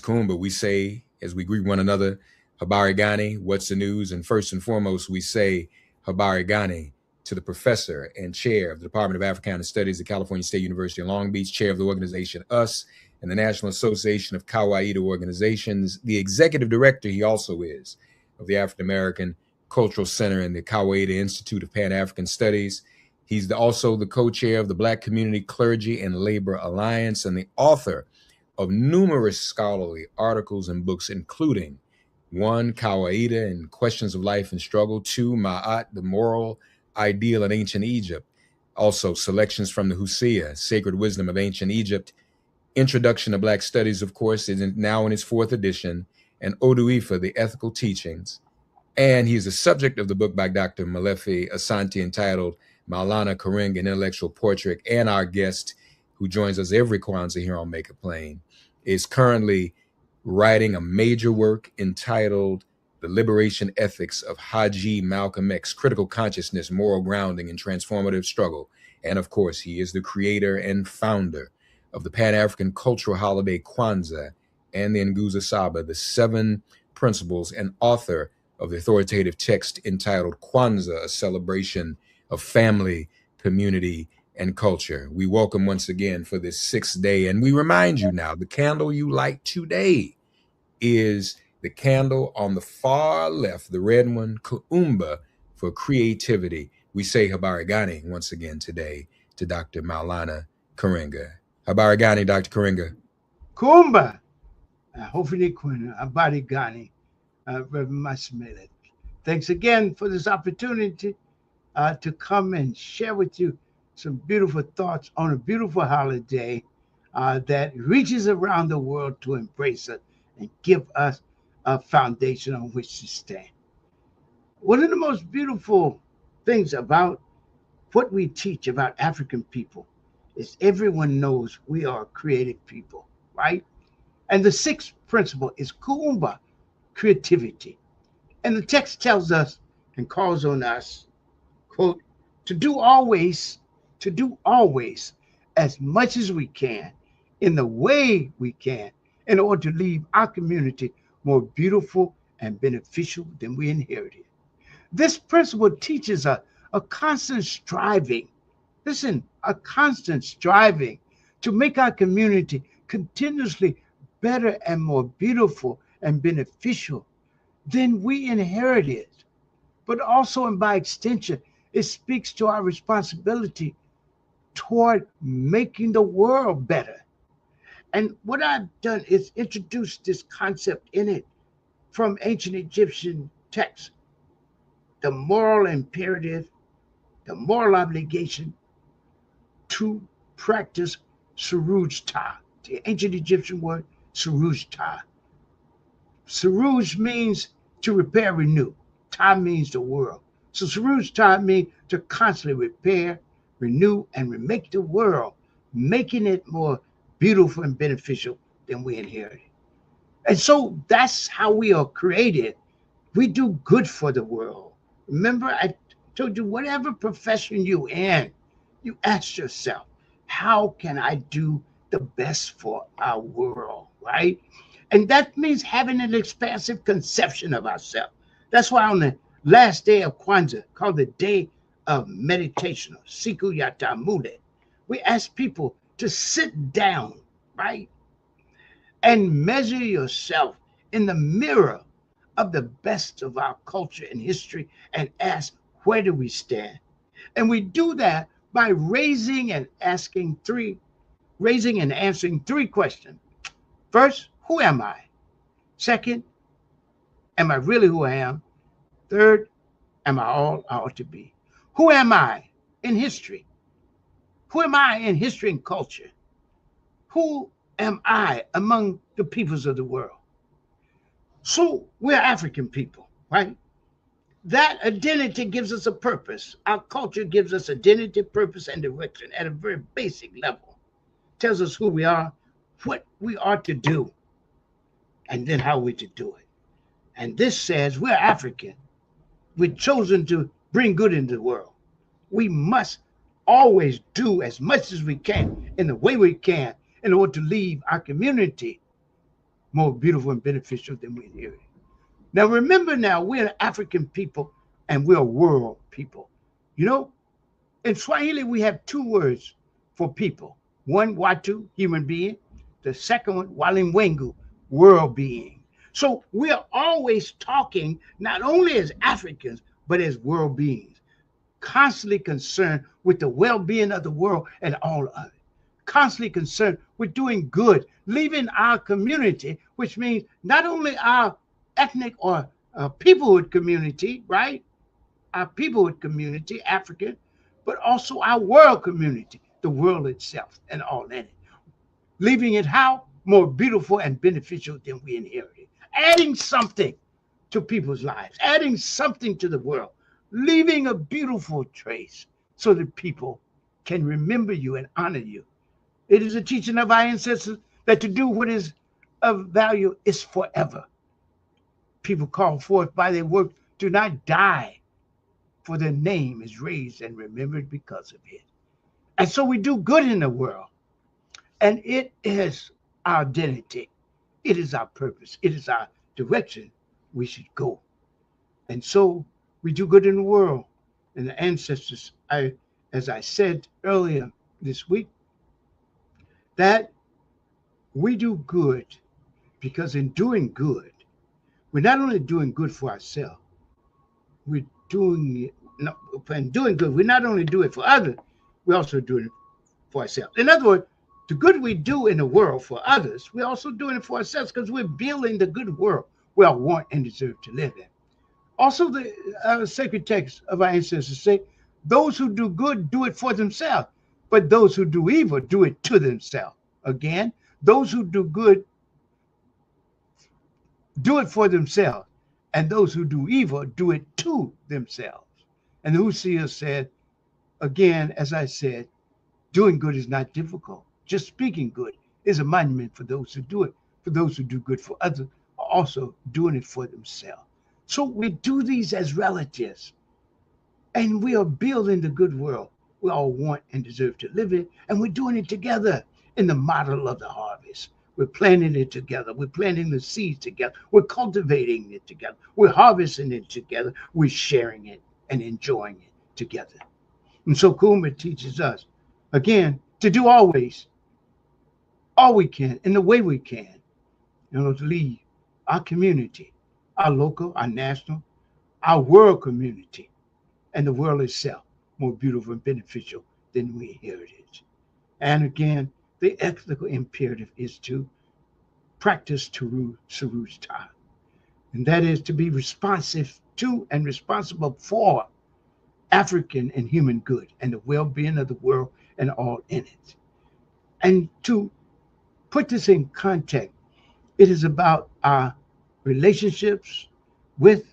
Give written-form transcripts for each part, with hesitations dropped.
Kuumba, we say, as we greet one another, Habari Gani, what's the news? And first and foremost, we say Habari Gani to the professor and chair of the Department of Africana Studies at California State University in Long Beach, chair of the organization US and the National Association of Kawaida Organizations, the executive director he also is of the African American Cultural Center and the Kawaida Institute of Pan-African Studies. He's also the co-chair of the Black Community Clergy and Labor Alliance and the author of numerous scholarly articles and books, including one, Kawaida and Questions of Life and Struggle, two, Ma'at, the Moral Ideal in Ancient Egypt, also Selections from the Hosea, Sacred Wisdom of Ancient Egypt, Introduction to Black Studies, of course, is now in its 4th edition, and Oduifa, The Ethical Teachings. And he is the subject of the book by Dr. Malefi Asante entitled Maulana Karenga, an Intellectual Portrait, and our guest, who joins us every Kwanzaa here on Make It Plain, is currently writing a major work entitled The Liberation Ethics of Haji Malcolm X, Critical Consciousness, Moral Grounding, and Transformative Struggle. And of course, he is the creator and founder of the Pan-African cultural holiday Kwanzaa and the Nguzo Saba, the 7 principles, and author of the authoritative text entitled Kwanzaa, a celebration of family, community, and culture. We welcome once again for this 6th day, and we remind you now, the candle you light today is the candle on the far left, the red one, Kuumba, for creativity. We say Habari Gani once again today to Dr. Maulana Karenga. Habari Gani, Dr. Karenga. Kuumba. Hopefully, Habari Gani. Reverend Masimele. Thanks again for this opportunity to come and share with you some beautiful thoughts on a beautiful holiday that reaches around the world to embrace us and give us a foundation on which to stand. One of the most beautiful things about what we teach about African people is everyone knows we are creative people, right? And the 6th principle is Kuumba, creativity. And the text tells us and calls on us, quote, to do always as much as we can in the way we can in order to leave our community more beautiful and beneficial than we inherited. This principle teaches us a constant striving, a constant striving to make our community continuously better and more beautiful and beneficial than we inherited. But also, and by extension, it speaks to our responsibility toward making the world better. And what I've done is introduce this concept in it from ancient Egyptian texts, the moral imperative, the moral obligation to practice Suruj Ta, the ancient Egyptian word Suruj Ta. Suruj means to repair, renew. Ta means the world. So Suruj Ta means to constantly repair, renew, and remake the world, making it more beautiful and beneficial than we inherited. And so that's how we are created. We do good for the world. Remember, I told you, whatever profession you're in, you ask yourself, how can I do the best for our world, right? And that means having an expansive conception of ourselves. That's why on the last day of Kwanzaa, called the Day of Meditation, Siku Yatamule, we ask people to sit down, right, and measure yourself in the mirror of the best of our culture and history and ask, where do we stand? And we do that by raising and answering 3 questions. First, who am I? Second, am I really who I am? Third, am I all I ought to be? Who am I in history? Who am I in history and culture? Who am I among the peoples of the world? So we're African people, right? That identity gives us a purpose. Our culture gives us identity, purpose, and direction at a very basic level. Tells us who we are, what we are to do, and then how we're to do it. And this says we're African. We're chosen to bring good into the world. We must always do as much as we can in the way we can in order to leave our community more beautiful and beneficial than we inherited. Now, remember now, we're an African people and we're a world people. You know, in Swahili, we have two words for people. One, watu, human being. The second one, walimwengu, world being. So we're always talking not only as Africans, but as world beings, constantly concerned with the well-being of the world and all of it. Constantly concerned with doing good, leaving our community, which means not only our ethnic or peoplehood community, right? Our peoplehood community, African, but also our world community, the world itself and all in it. Leaving it how? More beautiful and beneficial than we inherited. Adding something to people's lives, adding something to the world, leaving a beautiful trace so that people can remember you and honor you. It is a teaching of our ancestors that to do what is of value is forever. People called forth by their work do not die, for their name is raised and remembered because of it. And so we do good in the world, and it is our identity. It is our purpose. It is our direction we should go. And so we do good in the world. And the ancestors, as I said earlier this week, that we do good because in doing good, we're not only doing good for ourselves, we're doing it, no, in doing good, we not only do it for others, we're also doing it for ourselves. In other words, the good we do in the world for others, we're also doing it for ourselves because we're building the good world we all want and deserve to live in. Also, the sacred texts of our ancestors say, those who do good do it for themselves, but those who do evil do it to themselves. Again, those who do good do it for themselves, and those who do evil do it to themselves. And the Husia said, again, as I said, doing good is not difficult. Just speaking good is a monument for those who do it. For those who do good for others are also doing it for themselves. So we do these as relatives, and we are building the good world we all want and deserve to live in, and we're doing it together in the model of the harvest. We're planting it together. We're planting the seeds together. We're cultivating it together. We're harvesting it together. We're sharing it and enjoying it together. And so Kuumba teaches us, again, to do always all we can in the way we can, to lead our community, our local, our national, our world community, and the world itself more beautiful and beneficial than we inherited. And again, the ethical imperative is to practice Suruj Ta, and that is to be responsive to and responsible for African and human good and the well-being of the world and all in it. And to put this in context, it is about our relationships with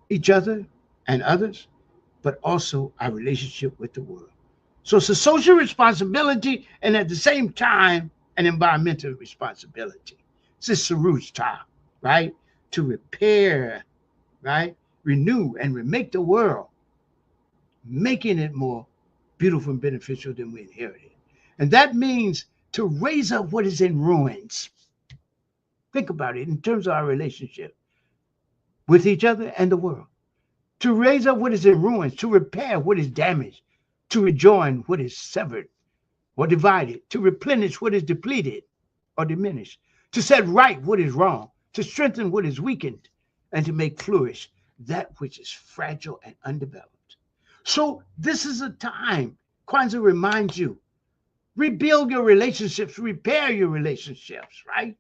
each other and others, but also our relationship with the world. So it's a social responsibility and at the same time, an environmental responsibility. It's a Suruj Ta, right? To repair, right? Renew and remake the world, making it more beautiful and beneficial than we inherited. And that means to raise up what is in ruins. Think about it in terms of our relationship with each other and the world. To raise up what is in ruins, to repair what is damaged, to rejoin what is severed or divided, to replenish what is depleted or diminished, to set right what is wrong, to strengthen what is weakened, and to make flourish that which is fragile and undeveloped. So this is a time, Kwanzaa reminds you, rebuild your relationships, repair your relationships, right?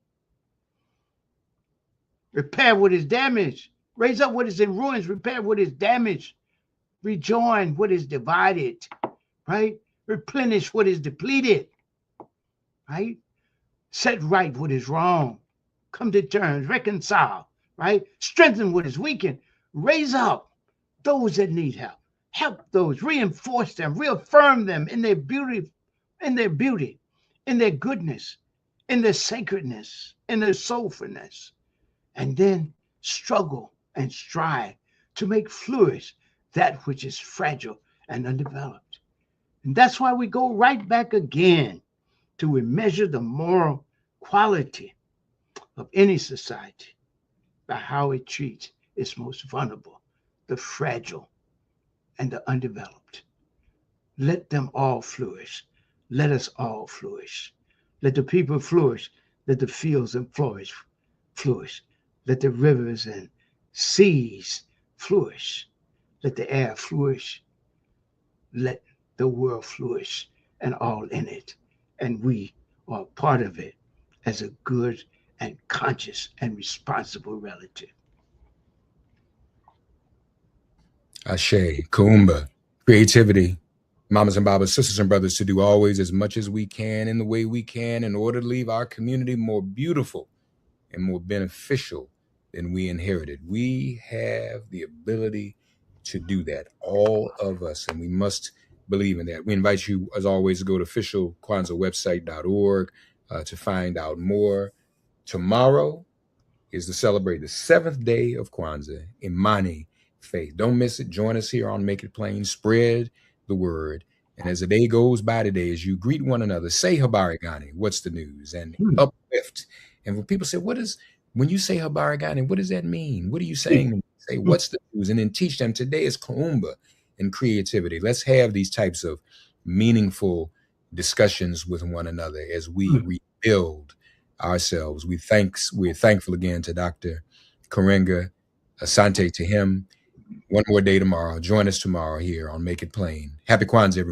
Repair what is damaged, raise up what is in ruins, repair what is damaged, rejoin what is divided, right? Replenish what is depleted, right? Set right what is wrong, come to terms, reconcile, right? Strengthen what is weakened, raise up those that need help, help those, reinforce them, reaffirm them in their beauty, in their beauty, in their goodness, in their sacredness, in their soulfulness, and then struggle and strive to make flourish that which is fragile and undeveloped. And that's why we go right back again to measure the moral quality of any society by how it treats its most vulnerable, the fragile, and the undeveloped. Let them all flourish. Let us all flourish. Let the people flourish. Let the fields and forests flourish. Let the rivers and seas flourish. Let the air flourish. Let the world flourish and all in it. And we are part of it as a good and conscious and responsible relative. Ashe, Kuumba, creativity, mamas and babas, sisters and brothers, to do always as much as we can in the way we can in order to leave our community more beautiful and more beneficial than we inherited. We have the ability to do that, all of us, and we must believe in that. We invite you, as always, to go to officialkwanzaawebsite.org to find out more. Tomorrow is to celebrate the 7th day of Kwanzaa, Imani faith. Don't miss it. Join us here on Make It Plain. Spread the word. And as the day goes by today, as you greet one another, say Habari Gani, what's the news? And uplift. And when people say, when you say Habari Gani, what does that mean? What are you saying? Say, what's the news? And then teach them. Today is Kuumba and creativity. Let's have these types of meaningful discussions with one another as we rebuild ourselves. We're thankful again to Dr. Karenga. Asante to him. One more day tomorrow. Join us tomorrow here on Make It Plain. Happy Kwanzaa, everyone.